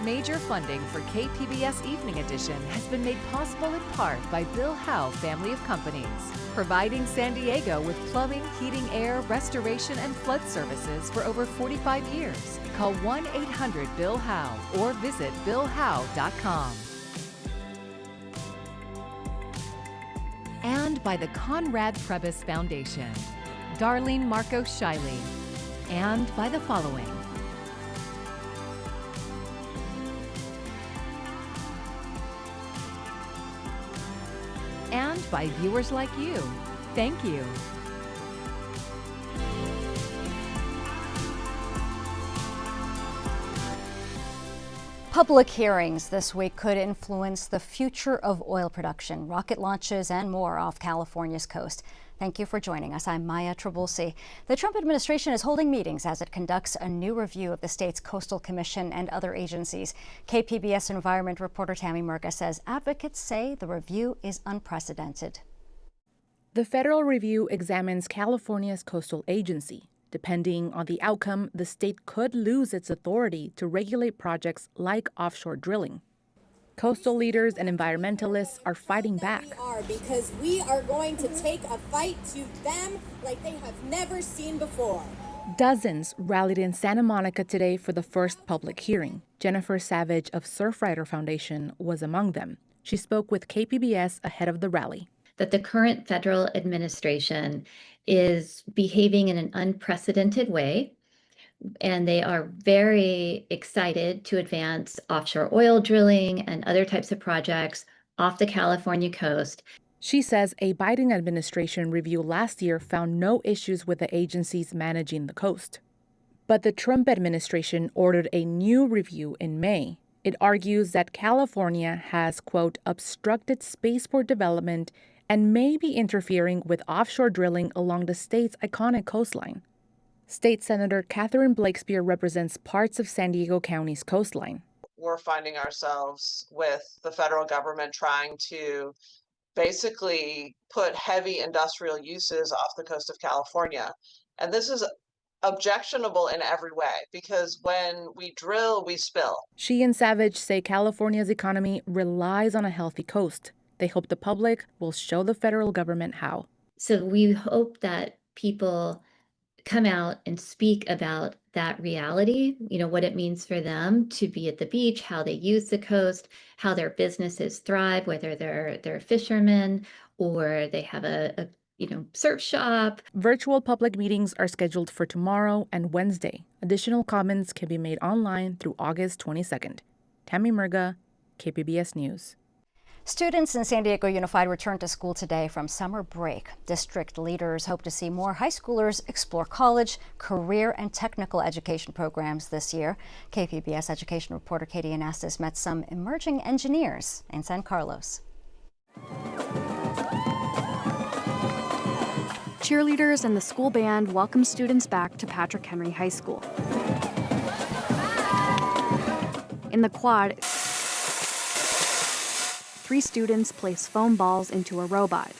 Major funding for KPBS Evening Edition has been made possible in part by Bill Howe Family of Companies, providing San Diego with plumbing, heating, air, restoration, and flood services for over 45 years. Call 1-800-BILL-HOWE or visit billhowe.com. And by the Conrad Prebys Foundation, Darlene Marcos Shiley, and by the following. And by viewers like you. Thank you. Public hearings this week could influence the future of oil production, rocket launches, and more off California's coast. Thank you for joining us. I'm Maya Trabulsi. The Trump administration is holding meetings as it conducts a new review of the state's Coastal Commission and other agencies. KPBS environment reporter Tammy Murga says advocates say the review is unprecedented. The federal review examines California's coastal agency. Depending on the outcome, the state could lose its authority to regulate projects like offshore drilling. Coastal leaders and environmentalists are fighting back. Because we are going to take a fight to them like they have never seen before. Dozens rallied in Santa Monica today for the first public hearing. Jennifer Savage of Surfrider Foundation was among them. She spoke with KPBS ahead of the rally. That the current federal administration is behaving in an unprecedented way, and they are very excited to advance offshore oil drilling and other types of projects off the California coast. She says a Biden administration review last year found no issues with the agencies managing the coast. But the Trump administration ordered a new review in May. It argues that California has, quote, obstructed spaceport development and may be interfering with offshore drilling along the state's iconic coastline. State Senator Catherine Blakespear represents parts of San Diego County's coastline. We're finding ourselves with the federal government trying to basically put heavy industrial uses off the coast of California. And this is objectionable in every way because when we drill, we spill. She and Savage say California's economy relies on a healthy coast. They hope the public will show the federal government how. So we hope that people come out and speak about that reality, what it means for them to be at the beach, how they use the coast, how their businesses thrive, whether they're fishermen or they have a surf shop. Virtual public meetings are scheduled for tomorrow and Wednesday. Additional comments can be made online through August 22nd. Tammy Murga, KPBS News. Students in San Diego Unified returned to school today from summer break. District leaders hope to see more high schoolers explore college, career, and technical education programs this year. KPBS education reporter Katie Anastas met some emerging engineers in San Carlos. Cheerleaders and the school band welcome students back to Patrick Henry High School. In the quad, 3 students place foam balls into a robot.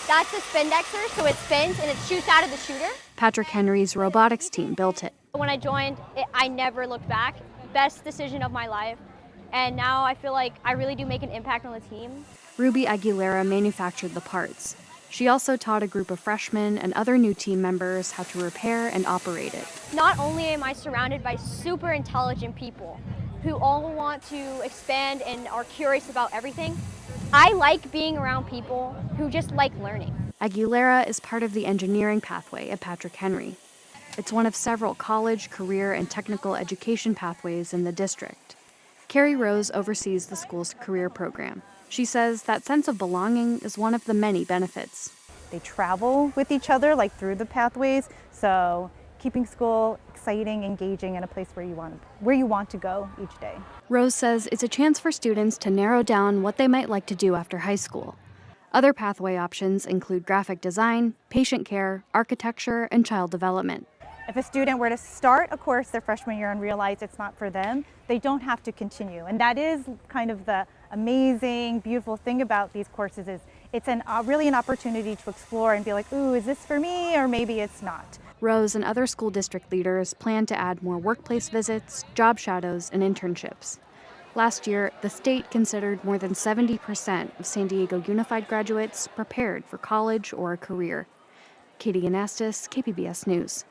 That's a spindexer, so it spins and it shoots out of the shooter. Patrick Henry's robotics team built it. When I joined, I never looked back. Best decision of my life. And now I feel like I really do make an impact on the team. Ruby Aguilera manufactured the parts. She also taught a group of freshmen and other new team members how to repair and operate it. Not only am I surrounded by super intelligent people who all want to expand and are curious about everything, I like being around people who just like learning. Aguilera is part of the engineering pathway at Patrick Henry. It's one of several college, career, and technical education pathways in the district. Carrie Rose oversees the school's career program. She says that sense of belonging is one of the many benefits. They travel with each other, like through the pathways, so keeping school exciting, engaging, and a place where you want to go each day. Rose says it's a chance for students to narrow down what they might like to do after high school. Other pathway options include graphic design, patient care, architecture, and child development. If a student were to start a course their freshman year and realize it's not for them, they don't have to continue. And that is kind of the amazing, beautiful thing about these courses is it's really an opportunity to explore and be like, ooh, is this for me? Or maybe it's not. Rose and other school district leaders plan to add more workplace visits, job shadows, and internships. Last year, the state considered more than 70% of San Diego Unified graduates prepared for college or a career. Katie Anastas, KPBS News.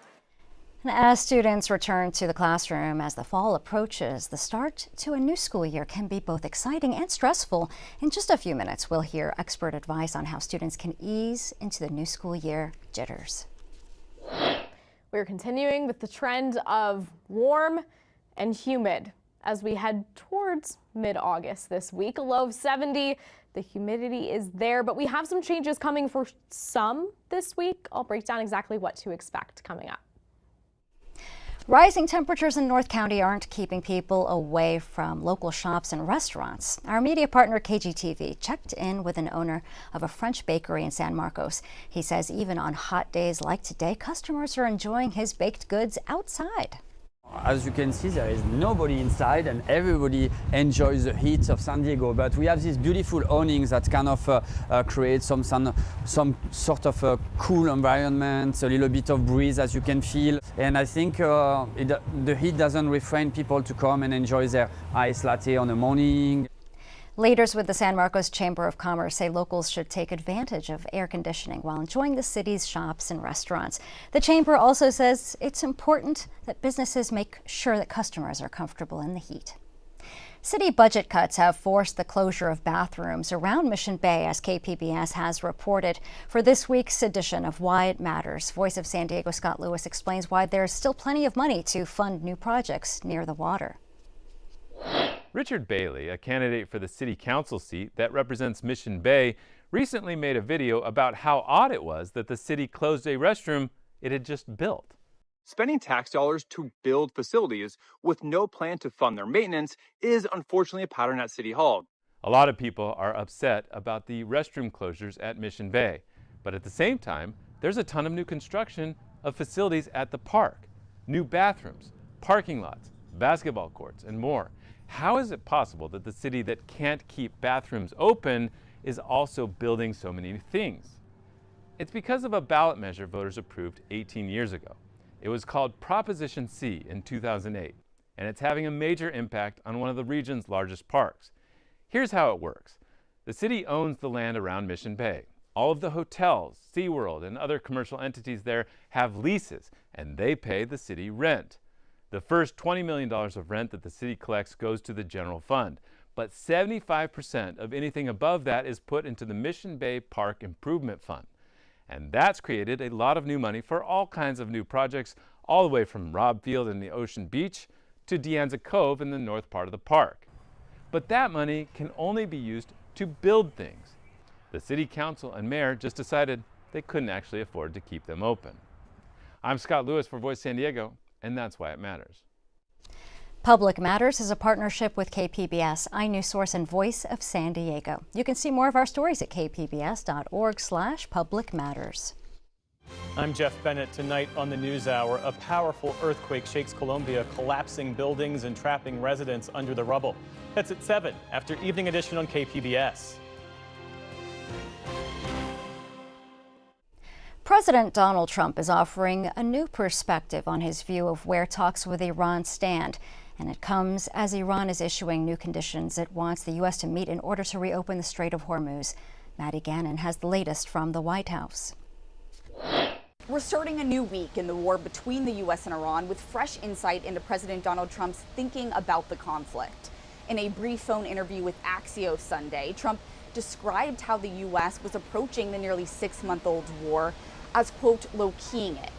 And as students return to the classroom as the fall approaches, the start to a new school year can be both exciting and stressful. In just a few minutes, we'll hear expert advice on how students can ease into the new school year jitters. We're continuing with the trend of warm and humid as we head towards mid-August this week. A low of 70. The humidity is there, but we have some changes coming for some this week. I'll break down exactly what to expect coming up. Rising temperatures in North County aren't keeping people away from local shops and restaurants. Our media partner KGTV checked in with an owner of a French bakery in San Marcos. He says even on hot days like today, customers are enjoying his baked goods outside. As you can see, there is nobody inside and everybody enjoys the heat of San Diego. But we have these beautiful awnings that kind of create some sort of a cool environment, a little bit of breeze as you can feel. And I think the heat doesn't refrain people to come and enjoy their iced latte on the morning. Leaders with the San Marcos Chamber of Commerce say locals should take advantage of air conditioning while enjoying the city's shops and restaurants. The chamber also says it's important that businesses make sure that customers are comfortable in the heat. City budget cuts have forced the closure of bathrooms around Mission Bay, as KPBS has reported. For this week's edition of Why It Matters, Voice of San Diego Scott Lewis explains why there's still plenty of money to fund new projects near the water. Richard Bailey, a candidate for the city council seat that represents Mission Bay, recently made a video about how odd it was that the city closed a restroom it had just built. Spending tax dollars to build facilities with no plan to fund their maintenance is unfortunately a pattern at City Hall. A lot of people are upset about the restroom closures at Mission Bay, but at the same time, there's a ton of new construction of facilities at the park. New bathrooms, parking lots, basketball courts, and more. How is it possible that the city that can't keep bathrooms open is also building so many things? It's because of a ballot measure voters approved 18 years ago. It was called Proposition C in 2008, and it's having a major impact on one of the region's largest parks. Here's how it works. The city owns the land around Mission Bay. All of the hotels, SeaWorld, and other commercial entities there have leases, and they pay the city rent. The first $20 million of rent that the city collects goes to the general fund, but 75% of anything above that is put into the Mission Bay Park Improvement Fund. And that's created a lot of new money for all kinds of new projects, all the way from Robb Field and the Ocean Beach to De Anza Cove in the north part of the park. But that money can only be used to build things. The city council and mayor just decided they couldn't actually afford to keep them open. I'm Scott Lewis for Voice San Diego, and that's why it matters. Public Matters is a partnership with KPBS, iNews Source, and Voice of San Diego. You can see more of our stories at kpbs.org/publicmatters. I'm Jeff Bennett. Tonight on the NewsHour, a powerful earthquake shakes Colombia, collapsing buildings and trapping residents under the rubble. That's at 7 after Evening Edition on KPBS. President Donald Trump is offering a new perspective on his view of where talks with Iran stand. And it comes as Iran is issuing new conditions it wants the U.S. to meet in order to reopen the Strait of Hormuz. Maddie Gannon has the latest from the White House. We're starting a new week in the war between the U.S. and Iran with fresh insight into President Donald Trump's thinking about the conflict. In a brief phone interview with Axios Sunday, Trump described how the U.S. was approaching the nearly 6-month-old war as, quote, low-keying it.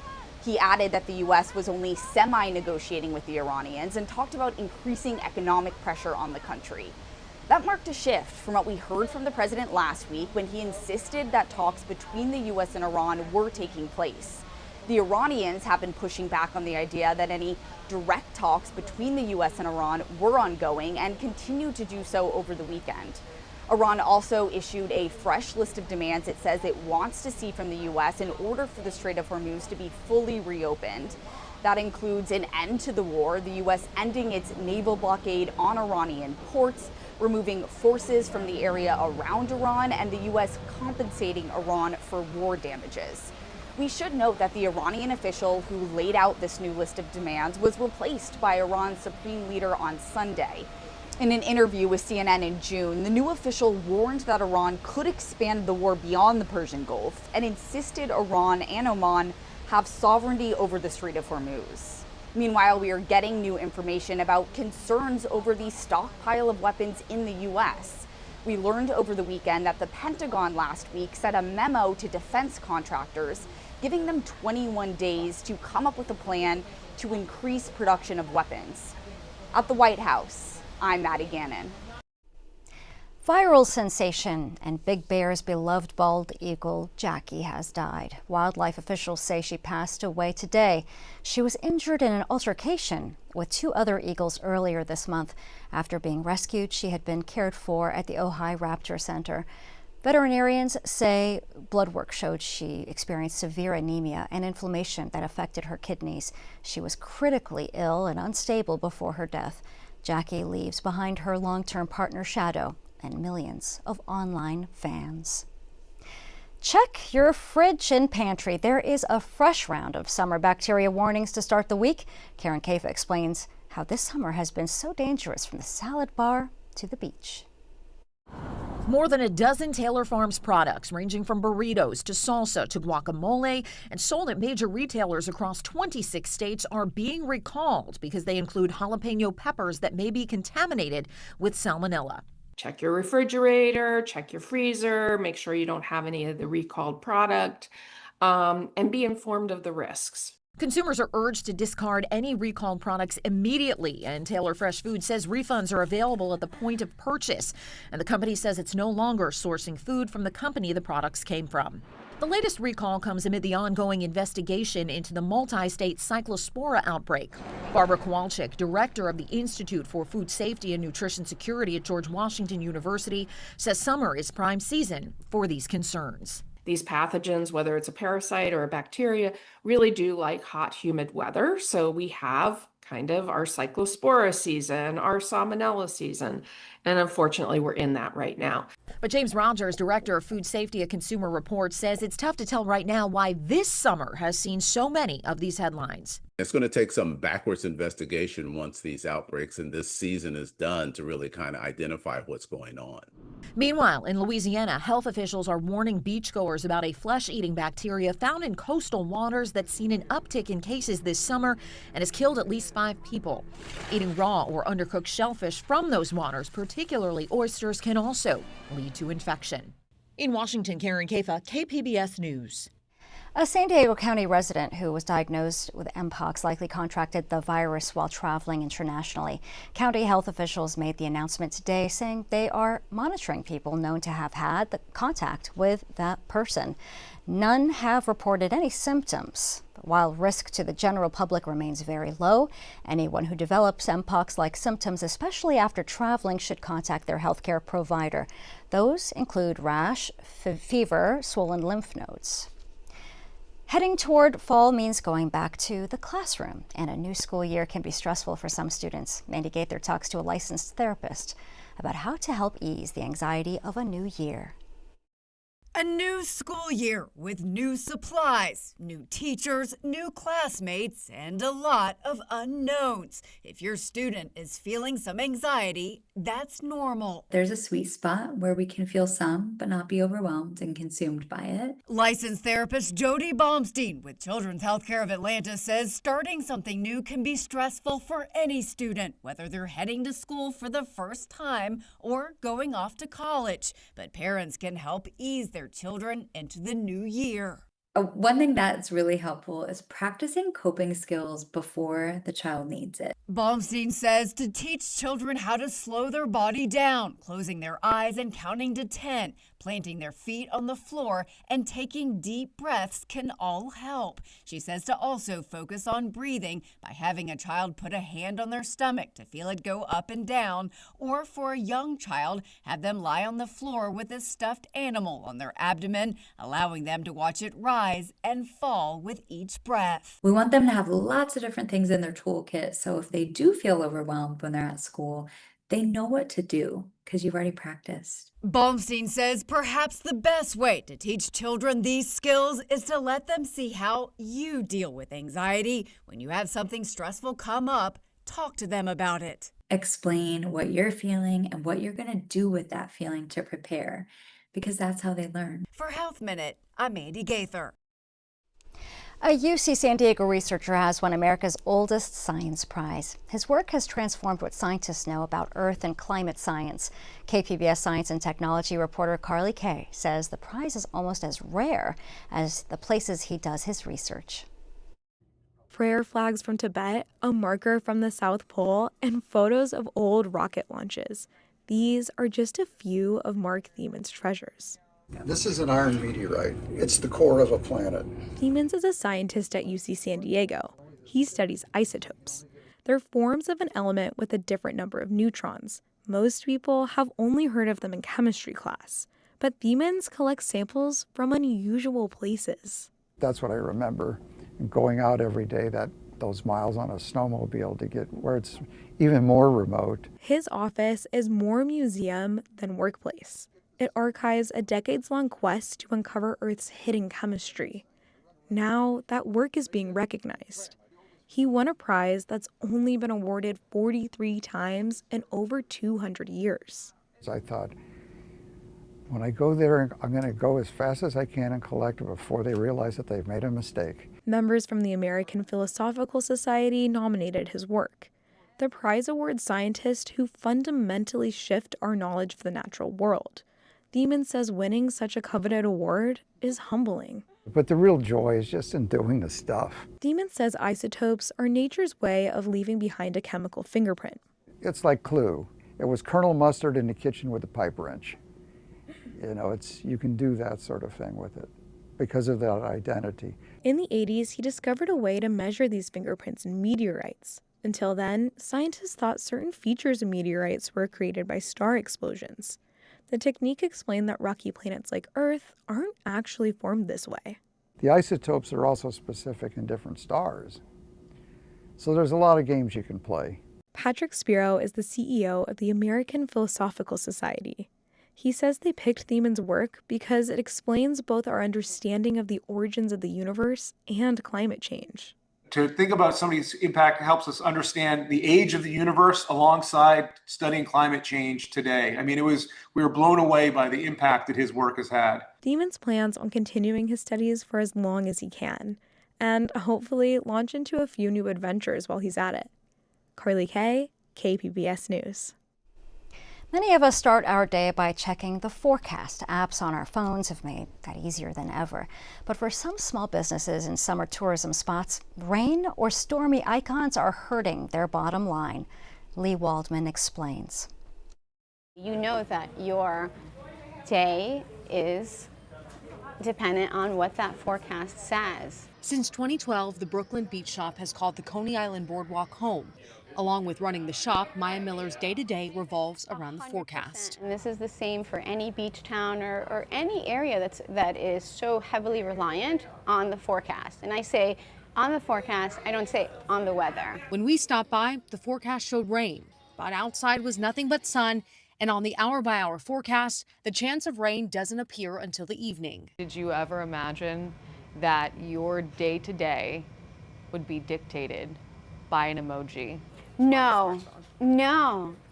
He added that the U.S. was only semi-negotiating with the Iranians and talked about increasing economic pressure on the country. That marked a shift from what we heard from the president last week when he insisted that talks between the U.S. and Iran were taking place. The Iranians have been pushing back on the idea that any direct talks between the U.S. and Iran were ongoing and continue to do so over the weekend. Iran also issued a fresh list of demands it says it wants to see from the U.S. in order for the Strait of Hormuz to be fully reopened. That includes an end to the war, the U.S. ending its naval blockade on Iranian ports, removing forces from the area around Iran, and the U.S. compensating Iran for war damages. We should note that the Iranian official who laid out this new list of demands was replaced by Iran's supreme leader on Sunday. In an interview with CNN in June, the new official warned that Iran could expand the war beyond the Persian Gulf and insisted Iran and Oman have sovereignty over the Strait of Hormuz. Meanwhile, we are getting new information about concerns over the stockpile of weapons in the U.S. We learned over the weekend that the Pentagon last week sent a memo to defense contractors, giving them 21 days to come up with a plan to increase production of weapons. At the White House, I'm Maddie Gannon. Viral sensation and Big Bear's beloved bald eagle, Jackie, has died. Wildlife officials say she passed away today. She was injured in an altercation with 2 other eagles earlier this month. After being rescued, she had been cared for at the Ojai Raptor Center. Veterinarians say blood work showed she experienced severe anemia and inflammation that affected her kidneys. She was critically ill and unstable before her death. Jackie leaves behind her long-term partner, Shadow, and millions of online fans. Check your fridge and pantry. There is a fresh round of summer bacteria warnings to start the week. Karen Kafa explains how this summer has been so dangerous, from the salad bar to the beach. More than a dozen Taylor Farms products, ranging from burritos to salsa to guacamole, and sold at major retailers across 26 states, are being recalled because they include jalapeno peppers that may be contaminated with salmonella. Check your refrigerator, check your freezer, make sure you don't have any of the recalled product, and be informed of the risks. Consumers are urged to discard any recalled products immediately, and Taylor Fresh Food says refunds are available at the point of purchase. And the company says it's no longer sourcing food from the company the products came from. The latest recall comes amid the ongoing investigation into the multi-state cyclospora outbreak. Barbara Kowalczyk, director of the Institute for Food Safety and Nutrition Security at George Washington University, says summer is prime season for these concerns. These pathogens, whether it's a parasite or a bacteria, really do like hot, humid weather. So we have kind of our cyclospora season, our salmonella season, and unfortunately we're in that right now. But James Rogers, director of Food Safety at Consumer Reports, says it's tough to tell right now why this summer has seen so many of these headlines. It's going to take some backwards investigation once these outbreaks and this season is done to really kind of identify what's going on. Meanwhile, in Louisiana, health officials are warning beachgoers about a flesh-eating bacteria found in coastal waters that's seen an uptick in cases this summer and has killed at least 5 people. Eating raw or undercooked shellfish from those waters, particularly oysters, can also lead to infection. In Washington, Karen Kafa, KPBS News. A San Diego County resident who was diagnosed with Mpox likely contracted the virus while traveling internationally. County health officials made the announcement today, saying they are monitoring people known to have had the contact with that person. None have reported any symptoms. While risk to the general public remains very low, anyone who develops Mpox-like symptoms, especially after traveling, should contact their healthcare provider. Those include rash, fever, swollen lymph nodes. Heading toward fall means going back to the classroom, and a new school year can be stressful for some students. Mandy Gaither talks to a licensed therapist about how to help ease the anxiety of a new year. A new school year with new supplies, new teachers, new classmates, and a lot of unknowns. If your student is feeling some anxiety, that's normal. There's a sweet spot where we can feel some, but not be overwhelmed and consumed by it. Licensed therapist Jody Baumstein with Children's Healthcare of Atlanta says starting something new can be stressful for any student, whether they're heading to school for the first time or going off to college. But parents can help ease their children into the new year. One thing that's really helpful is practicing coping skills before the child needs it. Baumstein says to teach children how to slow their body down, closing their eyes and counting to 10, planting their feet on the floor, and taking deep breaths can all help. She says to also focus on breathing by having a child put a hand on their stomach to feel it go up and down, or for a young child, have them lie on the floor with a stuffed animal on their abdomen, allowing them to watch it rise and fall with each breath. We want them to have lots of different things in their toolkit, so if they do feel overwhelmed when they're at school, they know what to do because you've already practiced. Baumstein says perhaps the best way to teach children these skills is to let them see how you deal with anxiety. When you have something stressful come up, talk to them about it. Explain what you're feeling and what you're going to do with that feeling to prepare, because that's how they learn. For Health Minute, I'm Andy Gaither. A UC San Diego researcher has won America's oldest science prize. His work has transformed what scientists know about Earth and climate science. KPBS science and technology reporter Carly Kay says the prize is almost as rare as the places he does his research. Prayer flags from Tibet, a marker from the South Pole, and photos of old rocket launches. These are just a few of Mark Thieman's treasures. This is an iron meteorite. It's the core of a planet. Thieman's is a scientist at UC San Diego. He studies isotopes. They're forms of an element with a different number of neutrons. Most people have only heard of them in chemistry class, but Thieman's collects samples from unusual places. That's what I remember, going out every day, those miles on a snowmobile to get where it's even more remote. His office is more museum than workplace. It archives a decades-long quest to uncover Earth's hidden chemistry. Now, that work is being recognized. He won a prize that's only been awarded 43 times in over 200 years. I thought, when I go there, I'm going to go as fast as I can and collect it before they realize that they've made a mistake. Members from the American Philosophical Society nominated his work. The prize awards scientists who fundamentally shift our knowledge of the natural world. Thiemann says winning such a coveted award is humbling. But the real joy is just in doing the stuff. Thiemann says isotopes are nature's way of leaving behind a chemical fingerprint. It's like Clue. It was Colonel Mustard in the kitchen with a pipe wrench. You know, you can do that sort of thing with it because of that identity. In the 80s, he discovered a way to measure these fingerprints in meteorites. Until then, scientists thought certain features of meteorites were created by star explosions. The technique explained that rocky planets like Earth aren't actually formed this way. The isotopes are also specific in different stars. So there's a lot of games you can play. Patrick Spiro is the CEO of the American Philosophical Society. He says they picked Thiemann's work because it explains both our understanding of the origins of the universe and climate change. To think about somebody's impact helps us understand the age of the universe alongside studying climate change today. I mean, we were blown away by the impact that his work has had. Thiemann's plans on continuing his studies for as long as he can, and hopefully launch into a few new adventures while he's at it. Carly Kay, KPBS News. Many of us start our day by checking the forecast. Apps on our phones have made that easier than ever. But for some small businesses in summer tourism spots, rain or stormy icons are hurting their bottom line. Lee Waldman explains. You know that your day is dependent on what that forecast says. Since 2012, the Brooklyn Beach Shop has called the Coney Island Boardwalk home. Along with running the shop, Maya Miller's day-to-day revolves around the forecast. And this is the same for any beach town or any area that is so heavily reliant on the forecast. And I say on the forecast, I don't say on the weather. When we stopped by, the forecast showed rain, but outside was nothing but sun. And on the hour-by-hour forecast, the chance of rain doesn't appear until the evening. Did you ever imagine that your day-to-day would be dictated by an emoji? No.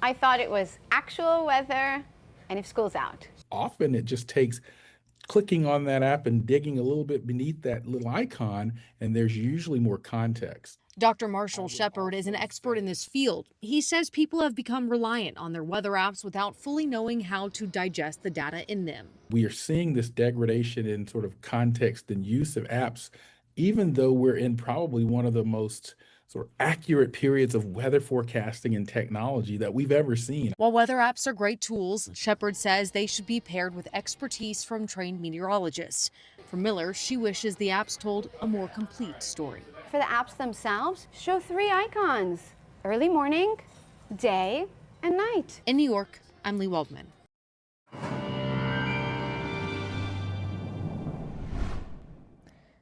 I thought it was actual weather and if school's out. Often it just takes clicking on that app and digging a little bit beneath that little icon, and there's usually more context. Dr. Marshall Shepard is an expert in this field. He says people have become reliant on their weather apps without fully knowing how to digest the data in them. We are seeing this degradation in sort of context and use of apps, even though we're in probably one of the most sort of accurate periods of weather forecasting and technology that we've ever seen. While weather apps are great tools, Shepard says they should be paired with expertise from trained meteorologists. For Miller, she wishes the apps told a more complete story. For the apps themselves, show 3 icons: early morning, day, and night. In New York, I'm Lee Waldman.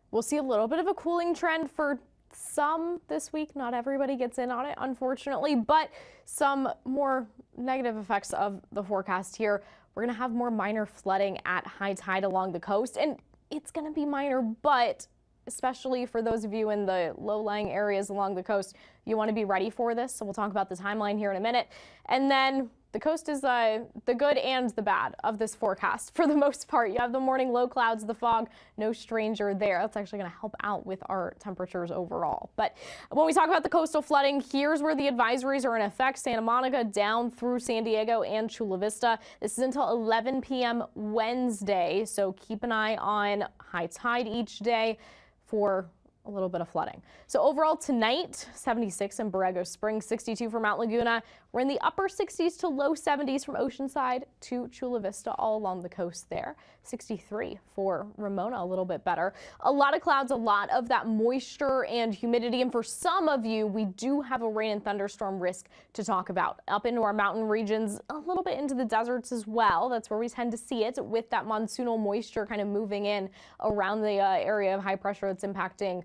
We'll see a little bit of a cooling trend for some this week. Not everybody gets in on it, unfortunately, but some more negative effects of the forecast here. We're going to have more minor flooding at high tide along the coast, and it's going to be minor, but especially for those of you in the low-lying areas along the coast. You want to be ready for this, so we'll talk about the timeline here in a minute. And then the coast is the good and the bad of this forecast. For the most part, you have the morning low clouds, the fog, no stranger there. That's actually going to help out with our temperatures overall. But when we talk about the coastal flooding, here's where the advisories are in effect. Santa Monica down through San Diego and Chula Vista. This is until 11 p.m. Wednesday, so keep an eye on high tide each day for a little bit of flooding. So overall tonight, 76 in Borrego Springs, 62 for Mount Laguna. We're in the upper 60s to low 70s from Oceanside to Chula Vista, all along the coast there. 63 for Ramona, a little bit better. A lot of clouds, a lot of that moisture and humidity. And for some of you, we do have a rain and thunderstorm risk to talk about. Up into our mountain regions, a little bit into the deserts as well. That's where we tend to see it with that monsoonal moisture kind of moving in around the area of high pressure that's impacting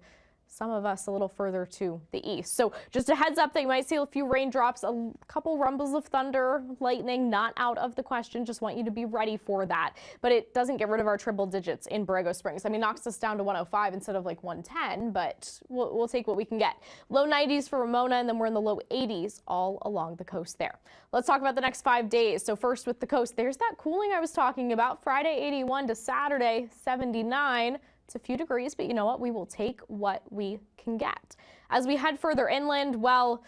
some of us a little further to the east. So just a heads up that you might see a few raindrops, a couple rumbles of thunder, lightning, not out of the question. Just want you to be ready for that. But it doesn't get rid of our triple digits in Borrego Springs. I mean, knocks us down to 105 instead of like 110, but we'll take what we can get. Low 90s for Ramona, and then we're in the low 80s all along the coast there. Let's talk about the next 5 days. So first with the coast, there's that cooling I was talking about. Friday 81 to Saturday 79. It's a few degrees, but you know what? We will take what we can get. As we head further inland, well,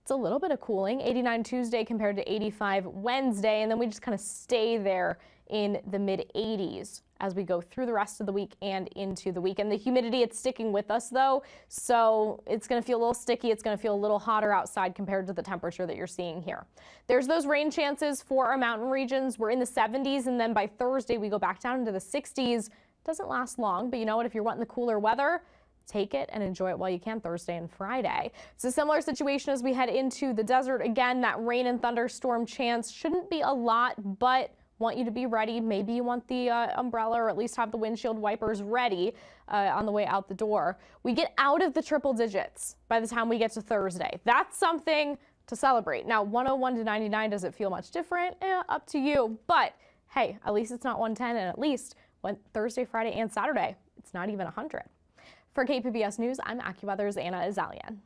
it's a little bit of cooling. 89 Tuesday compared to 85 Wednesday, and then we just kind of stay there in the mid 80s as we go through the rest of the week and into the weekend. The humidity, it's sticking with us though, so it's going to feel a little sticky. It's going to feel a little hotter outside compared to the temperature that you're seeing here. There's those rain chances for our mountain regions. We're in the 70s, and then by Thursday we go back down into the 60s. Doesn't last long, but you know what? If you're wanting the cooler weather, take it and enjoy it while you can Thursday and Friday. It's a similar situation as we head into the desert. Again, that rain and thunderstorm chance shouldn't be a lot, but want you to be ready. Maybe you want the umbrella, or at least have the windshield wipers ready on the way out the door. We get out of the triple digits by the time we get to Thursday. That's something to celebrate. Now, 101 to 99, does it feel much different? Up to you. But hey, at least it's not 110, and at least Thursday, Friday, and Saturday, it's not even 100. For KPBS News, I'm AccuWeather's Anna Azalian.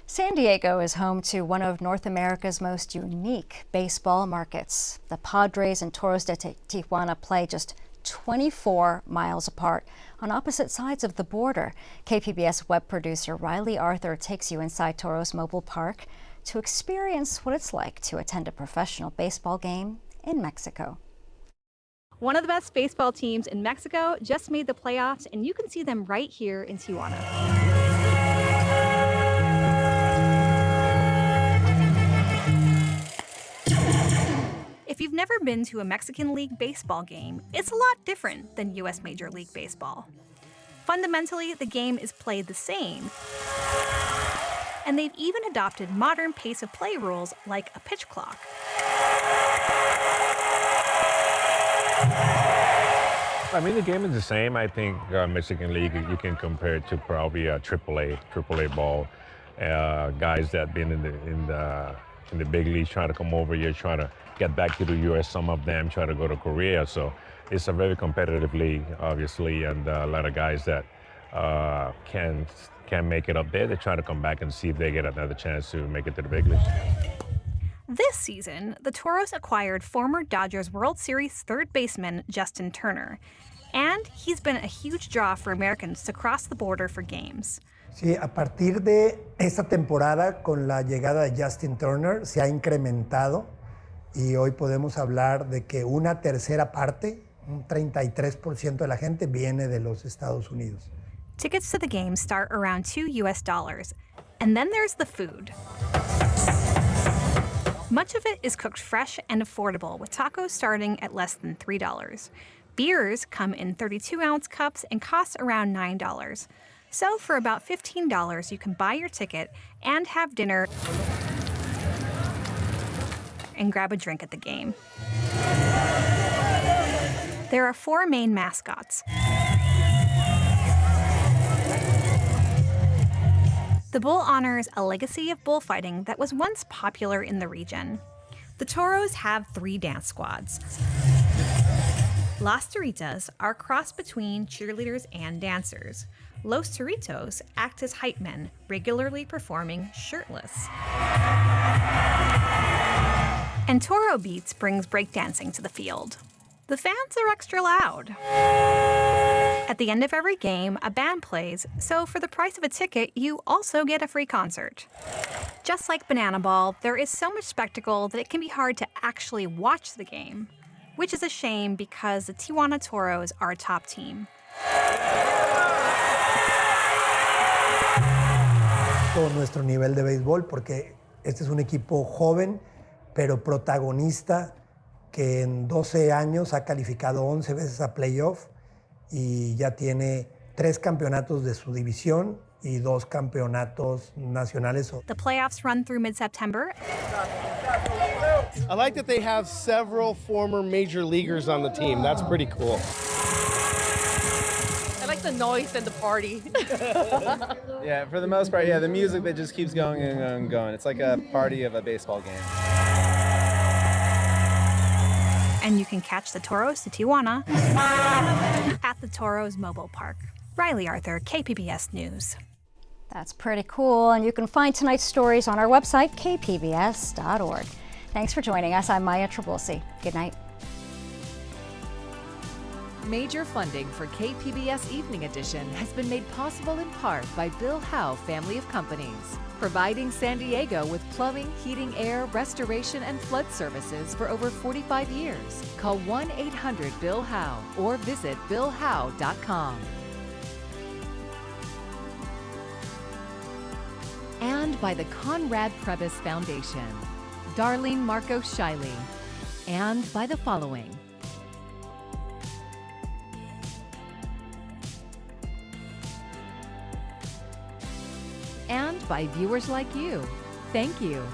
San Diego is home to one of North America's most unique baseball markets. The Padres and Toros de Tijuana play just 24 miles apart on opposite sides of the border. KPBS web producer Riley Arthur takes you inside Toros Mobile Park to experience what it's like to attend a professional baseball game in Mexico. One of the best baseball teams in Mexico just made the playoffs, and you can see them right here in Tijuana. If you've never been to a Mexican League baseball game, it's a lot different than U.S. Major League Baseball. Fundamentally, the game is played the same, and they've even adopted modern pace of play rules like a pitch clock. I mean, the game is the same. I think Mexican League, you can compare it to probably a AAA ball. Guys that been in the big leagues trying to come over here, trying to get back to the U.S. Some of them try to go to Korea. So it's a very competitive league, obviously, and a lot of guys that can make it up there. They try to come back and see if they get another chance to make it to the big leagues. This season, the Toros acquired former Dodgers World Series third baseman Justin Turner, and he's been a huge draw for Americans to cross the border for games. Sí, a partir de esta temporada, con la llegada de Justin Turner, se ha incrementado y hoy podemos hablar de que una tercera parte, un 33% de la gente viene de los Estados Unidos. Tickets to the game start around $2, and then there's the food. Much of it is cooked fresh and affordable, with tacos starting at less than $3. Beers come in 32-ounce cups and cost around $9. So for about $15, you can buy your ticket and have dinner and grab a drink at the game. There are 4 main mascots. The bull honors a legacy of bullfighting that was once popular in the region. The Toros have 3 dance squads. Las Toritas are a cross between cheerleaders and dancers. Los Toritos act as hype men, regularly performing shirtless. And Toro Beats brings breakdancing to the field. The fans are extra loud. At the end of every game, a band plays, so for the price of a ticket, you also get a free concert. Just like Banana Ball, there is so much spectacle that it can be hard to actually watch the game, which is a shame because the Tijuana Toros are a top team. Todo nuestro nivel de béisbol, porque este es un equipo joven, pero protagonista, que en 12 años ha calificado 11 veces a playoff y ya tiene 3 campeonatos de su división y 2 campeonatos nacionales. The playoffs run through mid-September. I like that they have several former major leaguers on the team. That's pretty cool. I like the noise and the party. Yeah, for the most part, yeah, the music that just keeps going and going and going. It's like a party of a baseball game. And you can catch the Toros to Tijuana at the Toros Mobile Park. Riley Arthur, KPBS News. That's pretty cool, and you can find tonight's stories on our website, kpbs.org. Thanks for joining us. I'm Maya Trabulsi. Good night. Major funding for KPBS Evening Edition has been made possible in part by Bill Howe Family of Companies, providing San Diego with plumbing, heating, air, restoration, and flood services for over 45 years. Call 1-800-BILL-HOWE or visit billhowe.com. And by the Conrad Prebys Foundation, Darlene Marcos Shiley, and by the following. And by viewers like you. Thank you.